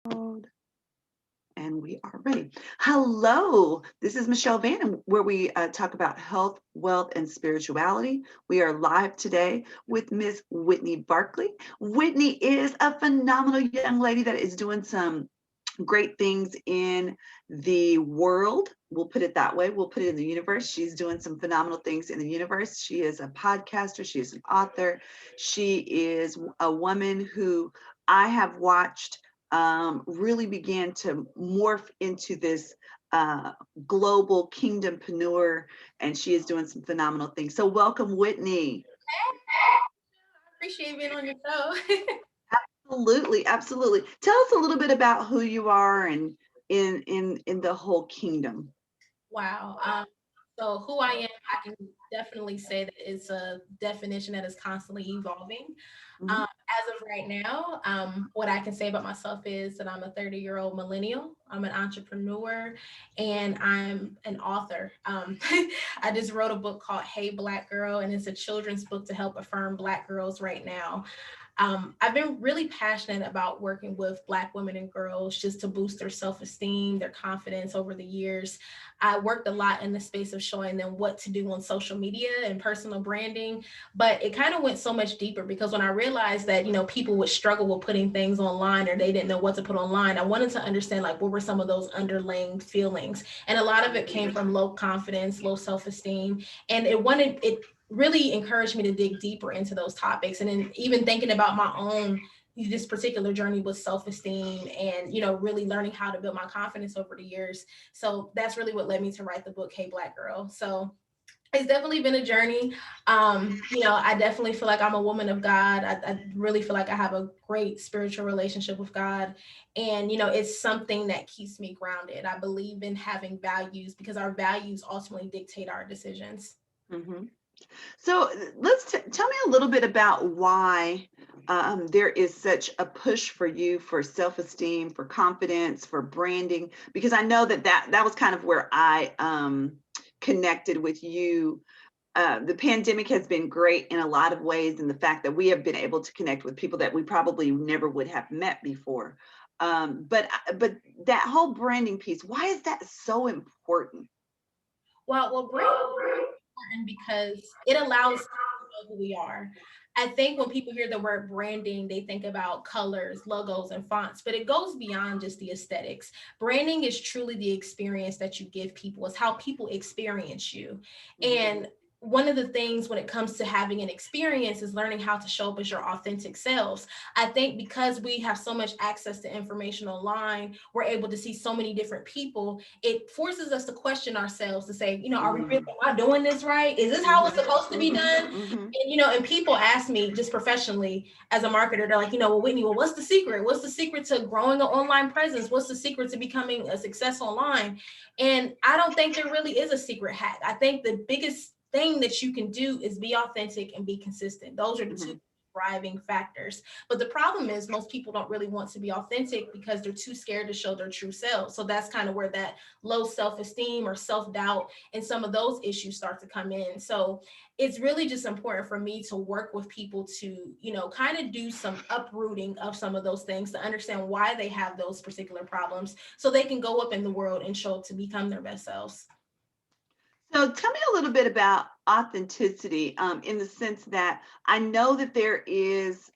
And we are ready. Hello, this is Michelle Vann, where we talk about health, wealth, and spirituality. We are live today with Miss Whitney Blakley. Whitney is a phenomenal young lady that is doing some great things in the world. We'll put it that way. We'll put it in the universe. She's doing some phenomenal things in the universe. She is a podcaster. She is an author. She is a woman who I have watched really began to morph into this uh, global kingdompreneur, and she is doing some phenomenal things. So, welcome, Whitney. Appreciate being on your show. Absolutely, absolutely. Tell us a little bit about who you are and in the whole kingdom. Wow. So who I am, I can definitely say that it's a definition that is constantly evolving. Mhm. As of right now, what I can say about myself is that I'm a 30-year-old millennial. I'm an entrepreneur and I'm an author. I just wrote a book called Hey Black Girl, and it's a children's book to help affirm Black girls right now. I've been really passionate about working with Black women and girls just to boost their self esteem, their confidence over the years. I worked a lot in the space of showing them what to do on social media and personal branding, but it kind of went so much deeper because when I realized that, people would struggle with putting things online or they didn't know what to put online, I wanted to understand like what were some of those underlying feelings. And a lot of it came from low confidence, low self esteem. And it really encouraged me to dig deeper into those topics. And then even thinking about my own this particular journey with self-esteem and really learning how to build my confidence over the years. So that's really what led me to write the book Hey Black Girl. So it's definitely been a journey. I definitely feel like I'm a woman of God. I really feel like I have a great spiritual relationship with God. And, it's something that keeps me grounded. I believe in having values because our values ultimately dictate our decisions. Mhm. So let's tell me a little bit about why there is such a push for you for self-esteem, for confidence, for branding, because I know that was kind of where I connected with you. The pandemic has been great in a lot of ways, in the fact that we have been able to connect with people that we probably never would have met before. But that whole branding piece, why is that so important? Well, branding important because it allows us to know who we are. I think when people hear the word branding, they think about colors, logos, and fonts, but it goes beyond just the aesthetics. Branding is truly the experience that you give people, it's how people experience you. And one of the things when it comes to having an experience is learning how to show up as your authentic selves. I think because we have so much access to information online, we're able to see so many different people. It forces us to question ourselves to say, are we really, Mhm. am I doing this right? Is this how it's Mhm. supposed to be Mhm. done? Mhm. And and people ask me just professionally as a marketer, they're like, well, Whitney, well, what's the secret? What's the secret to growing an online presence? What's the secret to becoming a success online? And I don't think there really is a secret hack. I think the biggest thing that you can do is be authentic and be consistent. Those are the two Mhm. driving factors. But the problem is most people don't really want to be authentic because they're too scared to show their true selves. So that's kind of where that low self-esteem or self-doubt and some of those issues start to come in. So it's really just important for me to work with people to, kind of do some uprooting of some of those things to understand why they have those particular problems so they can go up in the world and show up to become their best selves. So tell me a little bit about authenticity, in the sense that I know that there is,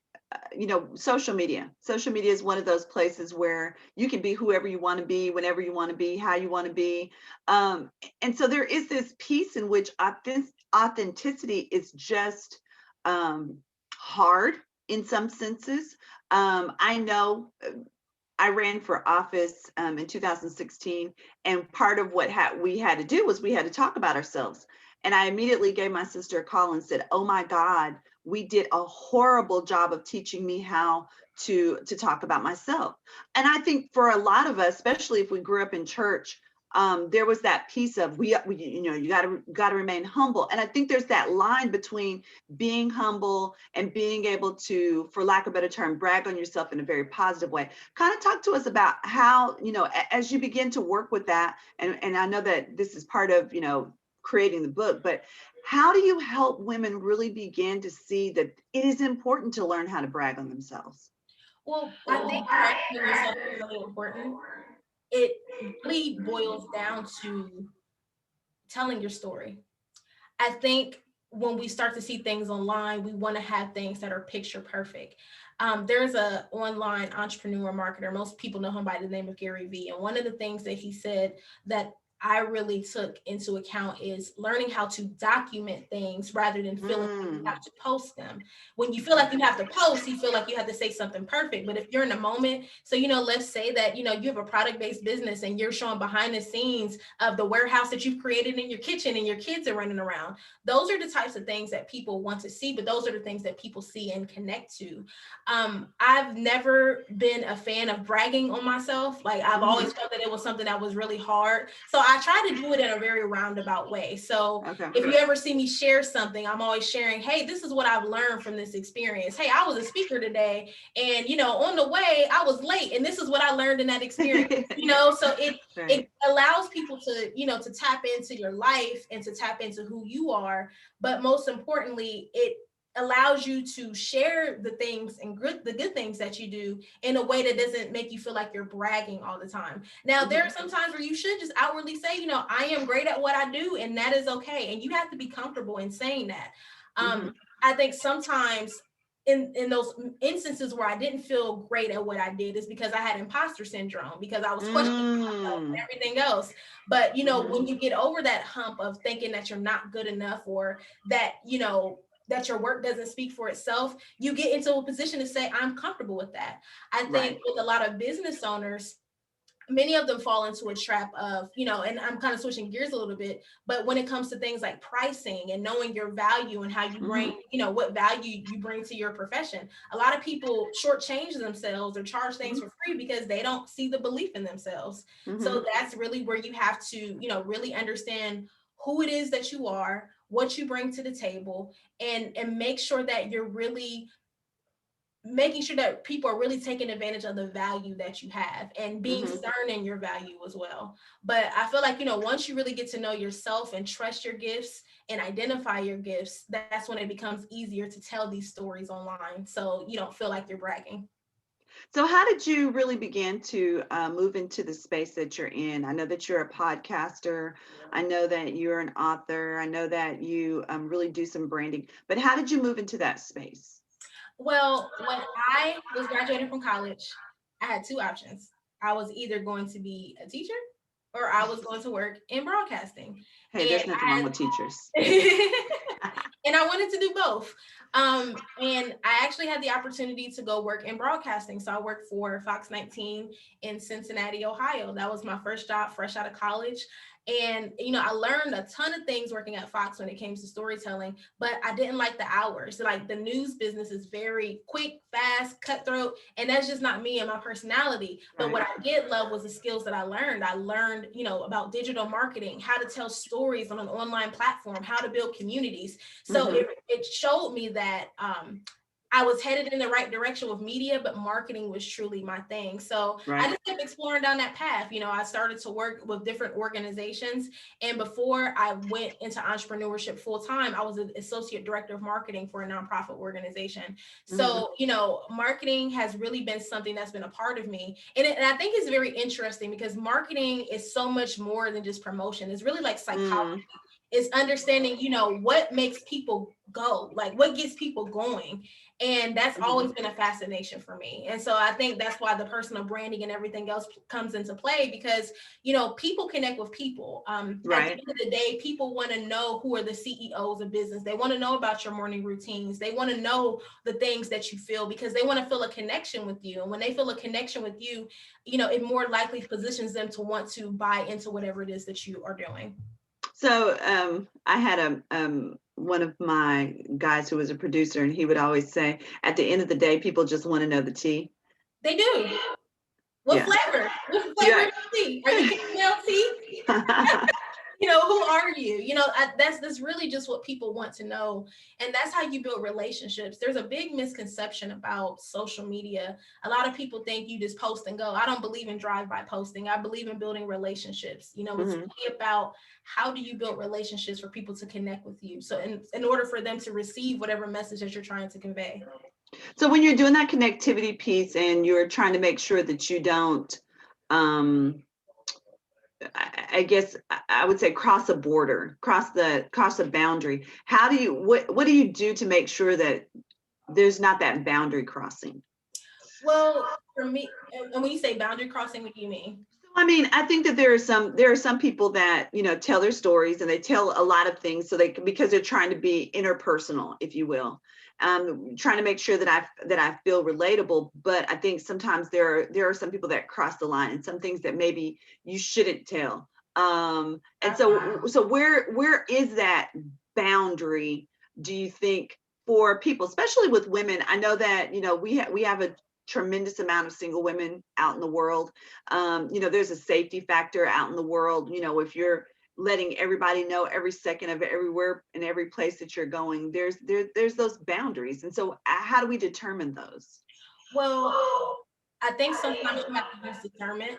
social media. Social media is one of those places where you can be whoever you want to be, whenever you want to be, how you want to be. Um, and so there is this piece in which authenticity is just hard in some senses. I know I ran for office in 2016, and part of what we had to do was we had to talk about ourselves. And I immediately gave my sister a call and said, "Oh my God, we did a horrible job of teaching me how to talk about myself." And I think for a lot of us, especially if we grew up in church, there was that piece of you got to remain humble. And I think there's that line between being humble and being able to, for lack of a better term, brag on yourself in a very positive way. Kind of talk to us about how, as you begin to work with that, and I know that this is part of, creating the book, but how do you help women really begin to see that it is important to learn how to brag on themselves? Well, I think bragging on yourself is really important. It really boils down to telling your story. I think when we start to see things online, we want to have things that are picture perfect. There's a online entrepreneur marketer. Most people know him by the name of Gary Vee. And one of the things that he said that I really took into account is learning how to document things rather than feeling like you Mm, have to post them. When you feel like you have to post, you feel like you have to say something perfect. But if you're in a moment, so let's say that you have a product-based business and you're showing behind the scenes of the warehouse that you've created in your kitchen and your kids are running around. Those are the types of things that people want to see, but those are the things that people see and connect to. I've never been a fan of bragging on myself. Like I've mhm. always felt that it was something that was really hard. So I try to do it in a very roundabout way. So Okay. if you ever see me share something, I'm always sharing, hey, this is what I've learned from this experience. Hey, I was a speaker today, and on the way I was late, and this is what I learned in that experience. So it Right. allows people to to tap into your life and to tap into who you are, but most importantly, it allows you to share the things and the good things that you do in a way that doesn't make you feel like you're bragging all the time. Now, there are Mhm, some times where you should just outwardly say, I am great at what I do, and that is okay. And you have to be comfortable in saying that. mhm, I think sometimes in those instances where I didn't feel great at what I did is because I had imposter syndrome, because I was questioning myself and mm, everything else. But mhm, when you get over that hump of thinking that you're not good enough, or that that your work doesn't speak for itself, you get into a position to say, I'm comfortable with that. I think right. with a lot of business owners, many of them fall into a trap of, and I'm kind of switching gears a little bit, but when it comes to things like pricing and knowing your value and how you Mhm, bring, what value you bring to your profession, a lot of people shortchange themselves or charge things mhm, for free because they don't see the belief in themselves. mhm, So that's really where you have to, really understand who it is that you are, what you bring to the table, and make sure that you're really making sure that people are really taking advantage of the value that you have and being mhm. stern in your value as well. But I feel like, once you really get to know yourself and trust your gifts and identify your gifts, that's when it becomes easier to tell these stories online. So you don't feel like you're bragging. So how did you really begin to move into the space that you're in? I know that you're a podcaster. I know that you're an author. I know that you really do some branding. But how did you move into that space? Well, when I was graduating from college, I had two options. I was either going to be a teacher or I was going to work in broadcasting. Hey, And there's nothing wrong with teachers. and I wanted to do both. And I actually had the opportunity to go work in broadcasting. So I worked for Fox 19 in Cincinnati, Ohio. That was my first job fresh out of college. And, I learned a ton of things working at Fox when it came to storytelling, but I didn't like the hours. Like the news business is very quick, fast, cutthroat, and that's just not me and my personality. But what Right. I did love was the skills that I learned. I learned, about digital marketing, how to tell stories on an online platform, how to build communities. So Hmm. it showed me that I was headed in the right direction with media, but marketing was truly my thing. So I Right. just kept exploring down that path. I started to work with different organizations. And before I went into entrepreneurship full time, I was an associate director of marketing for a nonprofit organization. Hmm. So, marketing has really been something that's been a part of me. And I think it's very interesting because marketing is so much more than just promotion. It's really like psychology. Mm, Is understanding, what makes people go, like what gets people going. And that's hmm. always been a fascination for me. And so I think that's why the personal branding and everything else comes into play, because, people connect with people. At the Right. end of the day, people want to know who are the CEOs of business. They want to know about your morning routines. They want to know the things that you feel because they want to feel a connection with you. And when they feel a connection with you, it more likely positions them to want to buy into whatever it is that you are doing. So I had one of my guys who was a producer, and he would always say, at the end of the day, people just want to know the tea. They do. What Yeah. flavor? What flavor Yeah. is your tea? Are you caramel tea? Who are you? That's really just what people want to know. And that's how you build relationships. There's a big misconception about social media. A lot of people think you just post and go. I don't believe in drive-by posting. I believe in building relationships. It's Hmm. really about how do you build relationships for people to connect with you. So in order for them to receive whatever message that you're trying to convey. So when you're doing that connectivity piece and you're trying to make sure that you don't, um, I guess I would say cross a border, cross a boundary. How do you, what do you do to make sure that there's not that boundary crossing? Well, for me, and when you say boundary crossing, what do you mean? I mean, I think that there are some people that, tell their stories and they tell a lot of things so because they're trying to be interpersonal, if you will. Trying to make sure that I feel relatable, but I think sometimes there are some people that cross the line and some things that maybe you shouldn't tell. And so where is that boundary, do you think, for people, especially with women? I know that, we have a tremendous amount of single women out in the world. There's a safety factor out in the world. If you're letting everybody know every second of everywhere and every place that you're going, there's those boundaries. And so how do we determine those? Well, I think sometimes you have to use discernment.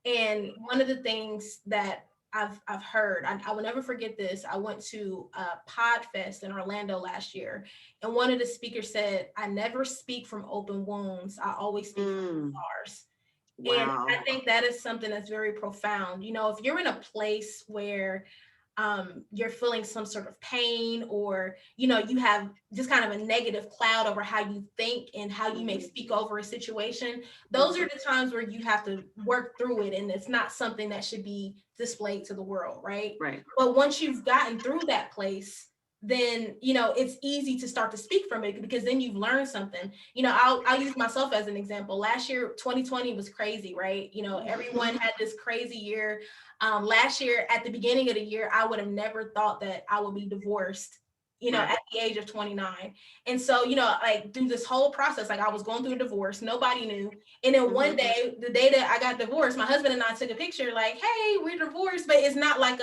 And one of the things that I've heard, I will never forget this. I went to Podfest in Orlando last year, and one of the speakers said, "I never speak from open wounds. I always speak from Mm, scars." And I wow. think that is something that's very profound. If you're in a place where you're feeling some sort of pain, or you have just kind of a negative cloud over how you think and how you may Mhm, speak over a situation, those are mhm. the times where you have to work through it, and it's not something that should be displayed to the world, right? Right. But once you've gotten through that place, then it's easy to start to speak from it, because then you've learned something. I'll use myself as an example. Last year, 2020 was crazy, right? Everyone had this crazy year. Last year, at the beginning of the year, I would have never thought that I would be divorced, Right. at the age of 29. And so, like through this whole process, like I was going through a divorce, nobody knew. And then one Mhm. day, the day that I got divorced, my husband and I took a picture like, hey, we're divorced. But it's not like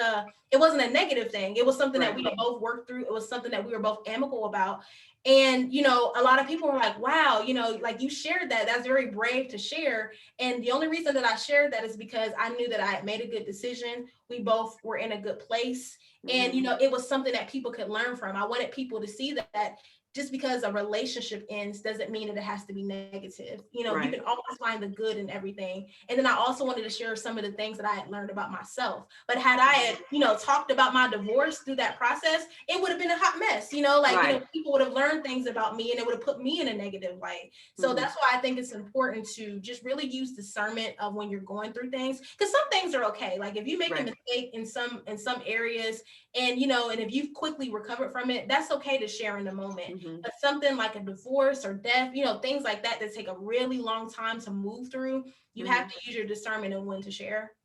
it wasn't a negative thing. It was something that Right. we had both worked through. It was something that we were both amicable about. And, a lot of people were like, wow, like you shared that. That's very brave to share. And the only reason that I shared that is because I knew that I had made a good decision. We both were in a good place. And, Mhm. it was something that people could learn from. I wanted people to see that just because a relationship ends doesn't mean that it has to be negative. You Right. can always find the good in everything. And then I also wanted to share some of the things that I had learned about myself. But had I had, talked about my divorce through that process, it would have been a hot mess. Right. People would have learned things about me and it would have put me in a negative light. So Mhm. that's why I think it's important to just really use discernment of when you're going through things. Because some things are okay. Like if you make a Right. mistake in some areas, and and if you've quickly recovered from it, that's okay to share in the moment. Mhm. But something like a divorce or death, things like that that take a really long time to move through, you have Mhm. to use your discernment and when to share.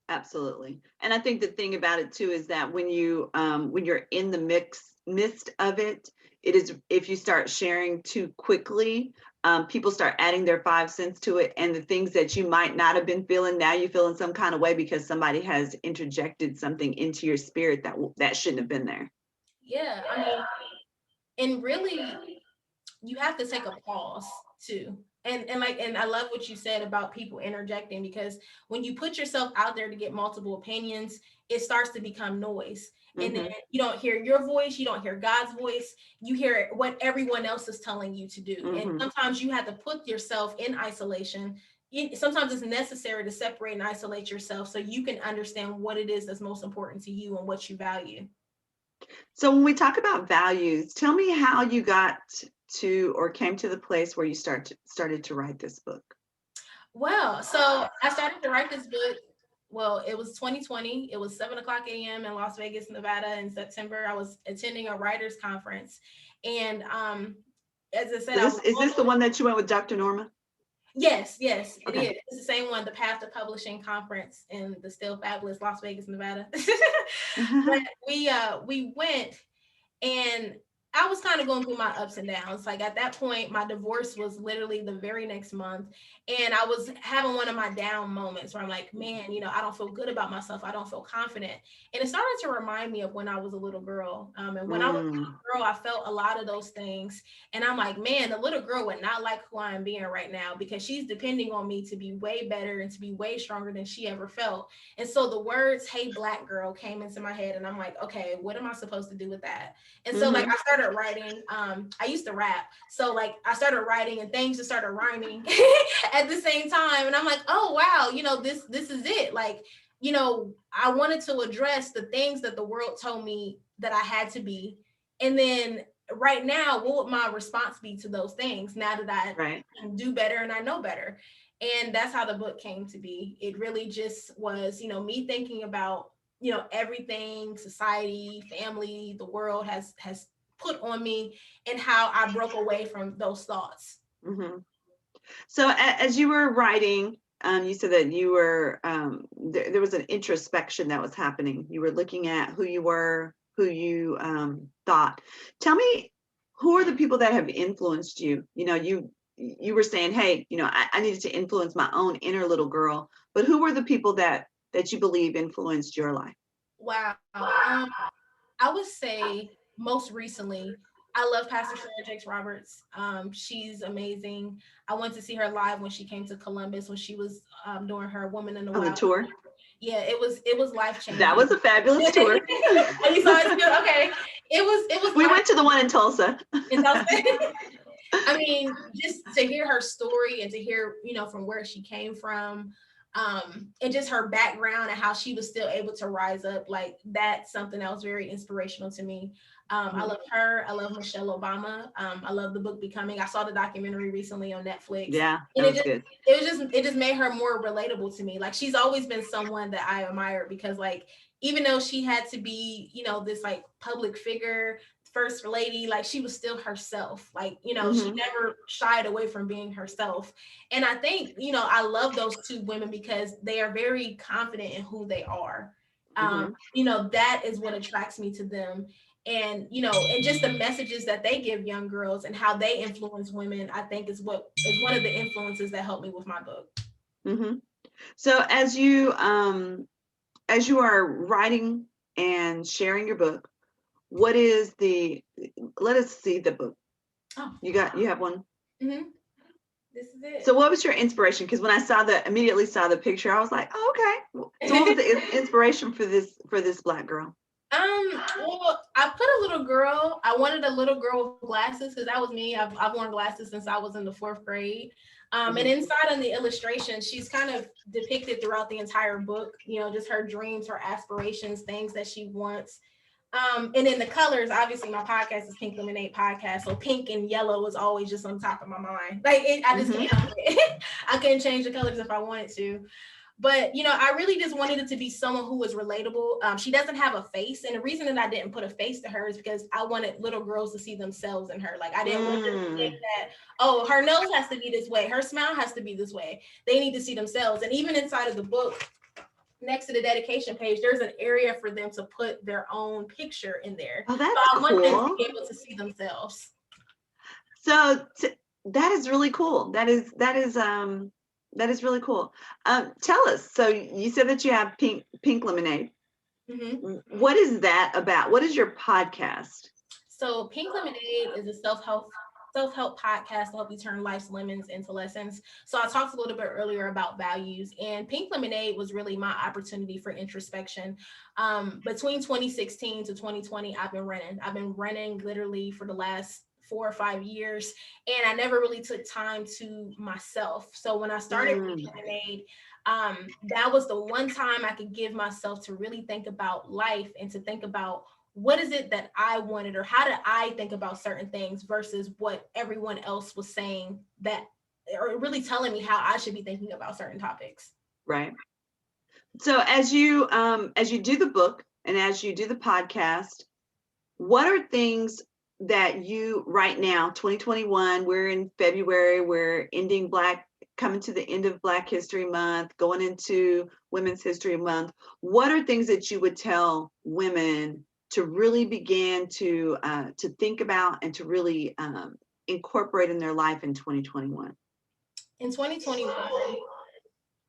Absolutely. And I think the thing about it too is that when you're in the midst of it, it is, if you start sharing too quickly, people start adding their 5 cents to it, and the things that you might not have been feeling, now you feel in some kind of way because somebody has interjected something into your spirit that shouldn't have been there. Yeah, I mean, and really you have to take a pause too. And I love what you said about people interjecting, because when you put yourself out there to get multiple opinions, it starts to become noise. And then Hmm. you don't hear your voice, you don't hear God's voice, you hear what everyone else is telling you to do. And Hmm. sometimes you have to put yourself in isolation. Sometimes it's necessary to separate and isolate yourself so you can understand what it is that's most important to you and what you value. So when we talk about values, tell me how you got to or came to the place where you started to write this book. Well, so I started to write this book. Well, it was 2020. It was 7 o'clock a.m. in Las Vegas, Nevada in September. I was attending a writers conference. And as I said, So I this was is going this the one that you went with Dr. Norma? yes, yes, it Okay. is. It's the same one, the Path to Publishing conference in the still fabulous Las Vegas, Nevada. But we went, and I was kind of going through my ups and downs. Like at that point, my divorce was literally the very next month. And I was having one of my down moments where I'm like, man, I don't feel good about myself. I don't feel confident. And it started to remind me of when I was a little girl. And when I was a Mm, little girl, I felt a lot of those things. And I'm like, man, the little girl would not like who I am being right now, because she's depending on me to be way better and to be way stronger than she ever felt. And so the words, hey, black girl, came into my head. And I'm like, okay, what am I supposed to do with that? And so like mhm, I started started writing. I used to rap. So like I started writing and things just started rhyming at the same time. And I'm like, oh wow, this is it. Like, I wanted to address the things that the world told me that I had to be. And then right now, what would my response be to those things now that I Right. can do better and I know better? And that's how the book came to be. It really just was, me thinking about, everything society, family, the world has put on me, and how I broke away from those thoughts. Hmm. So as you were writing, you said that you were there was an introspection that was happening. You were looking at who you were, who you thought. Tell me, who are the people that have influenced you? You were saying, hey, I needed to influence my own inner little girl. But who were the people that you believe influenced your life? Wow. I would say most recently, I love Pastor Sarah Jakes Roberts. She's amazing. I went to see her live when she came to Columbus when she was doing her Woman in the On the Wild. tour? Yeah, it was life That changing. was a fabulous tour. Oh, you saw it too? Okay. It was We life. went to the one in Tulsa. I mean, just to hear her story and to hear, from where she came from, and just her background and how she was still able to rise up, like that's something that was very inspirational to me. I love her. I love Michelle Obama. I love the book Becoming. I saw the documentary recently on Netflix, Yeah, and that was good. it just made her more relatable to me. Like she's always been someone that I admire because like even though she had to be, this like public figure, first lady, like she was still herself. Like, she Hmm. never shied away from being herself. And I think, I love those two women because they are very confident in who they are. Hmm. That is what attracts me to them. And and just the messages that they give young girls and how they influence women, I think is what is one of the influences that helped me with my book. Hmm. So as you are writing and sharing your book, what is the let us see the book. Oh, You have one. mm-hmm. This is So it. what was your inspiration? Because when I immediately saw the picture, I was like, oh, okay. So what was the inspiration for this Black girl? Well, I put a little girl. I wanted a little girl with glasses because that was me. I've worn glasses since I was in the fourth grade. And Hmm. inside on the illustration, she's kind of depicted throughout the entire book, just her dreams, her aspirations, things that she wants. And then the colors, obviously my podcast is Pink Lemonade Podcast. So pink and yellow is always just on top of my mind. I just Hmm. can't help it. I couldn't change the colors if I wanted to. But I really just wanted it to be someone who was relatable. She doesn't have a face, and the reason that I didn't put a face to her is because I wanted little girls to see themselves in her. Like I didn't want them to think that, oh, her nose has to be this way, her smile has to be this way. They need to see themselves. And even inside of the book, next to the dedication page, there's an area for them to put their own picture in there. Oh, So that's I want them to cool. be able to see themselves. So that is really cool. That is really cool. Tell us. So you said that you have pink lemonade. Mm-hmm. What is that about? What is your podcast? So Pink Lemonade is a self-help podcast to help you turn life's lemons into lessons. So I talked a little bit earlier about values, and Pink Lemonade was really my opportunity for introspection. Between 2016 to 2020, I've been running. I've been running literally for the last 4 or 5 years, and I never really took time to myself. So when I started Pink Mm, Lemonade, that was the one time I could give myself to really think about life and to think about what is it that I wanted or how did I think about certain things versus what everyone else was saying that or really telling me how I should be thinking about certain topics. right. So as you do the book and as you do the podcast, what are things that you right now, 2021, we're in February, we're coming to the end of Black History Month, going into Women's History Month. What are things that you would tell women to really begin to think about and to really incorporate in their life in 2021? In 2021,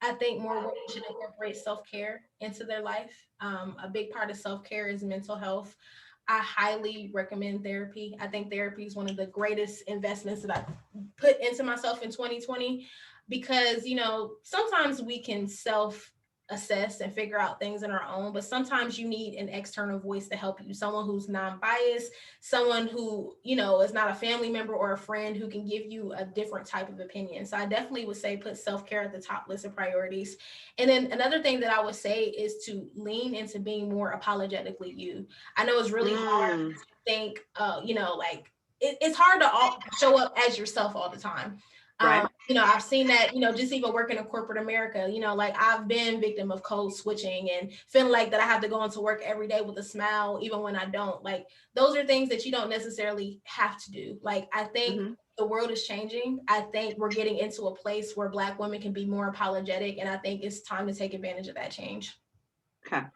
I think more women should incorporate self-care into their life. A big part of self-care is mental health. I highly recommend therapy. I think therapy is one of the greatest investments that I put into myself in 2020 because, sometimes we can assess and figure out things on our own, but sometimes you need an external voice to help you, someone who's non-biased, someone who, you know, is not a family member or a friend who can give you a different type of opinion. So I definitely would say put self-care at the top list of priorities. And then another thing that I would say is to lean into being more apologetically you. I know it's really hard Mm, to think, you know, like it's hard to show up as yourself all the time. right. You know, I've seen that, you know, just even working in corporate America, you know, like I've been victim of code switching and feeling like that I have to go into work every day with a smile, even when I don't. Like, those are things that you don't necessarily have to do. Like, I think Hmm. the world is changing. I think we're getting into a place where Black women can be more apologetic. And I think it's time to take advantage of that change. Okay.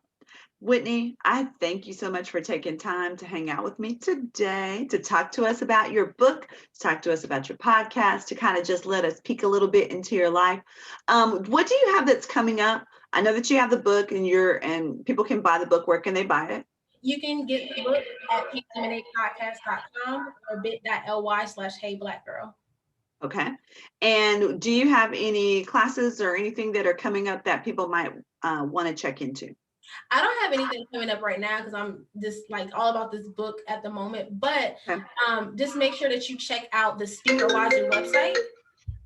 Whitney, I thank you so much for taking time to hang out with me today, to talk to us about your book, to talk to us about your podcast, to kind of just let us peek a little bit into your life. What do you have that's coming up? I know that you have the book and people can buy the book. Where can they buy it? You can get the book at pinklemonadepodcast.com or bit.ly/hey black girl. Okay. And do you have any classes or anything that are coming up that people might want to check into? I don't have anything coming up right now because I'm just like all about this book at the moment. But Okay. just make sure that you check out the Speaker Razi website.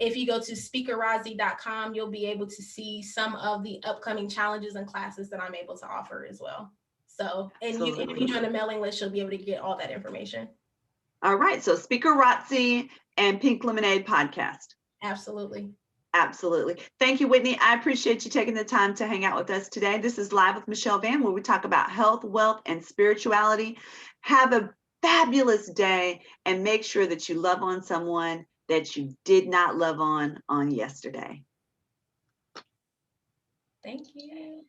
If you go to speakerrazi.com, you'll be able to see some of the upcoming challenges and classes that I'm able to offer as well. So, and if you Absolutely. join the mailing list, you'll be able to get all that information. All right. So Speaker Rotzi and Pink Lemonade podcast. Absolutely. Absolutely. Thank you, Whitney. I appreciate you taking the time to hang out with us today. This is Live with Michelle Vann, where we talk about health, wealth, and spirituality. Have a fabulous day and make sure that you love on someone that you did not love on yesterday. Thank you.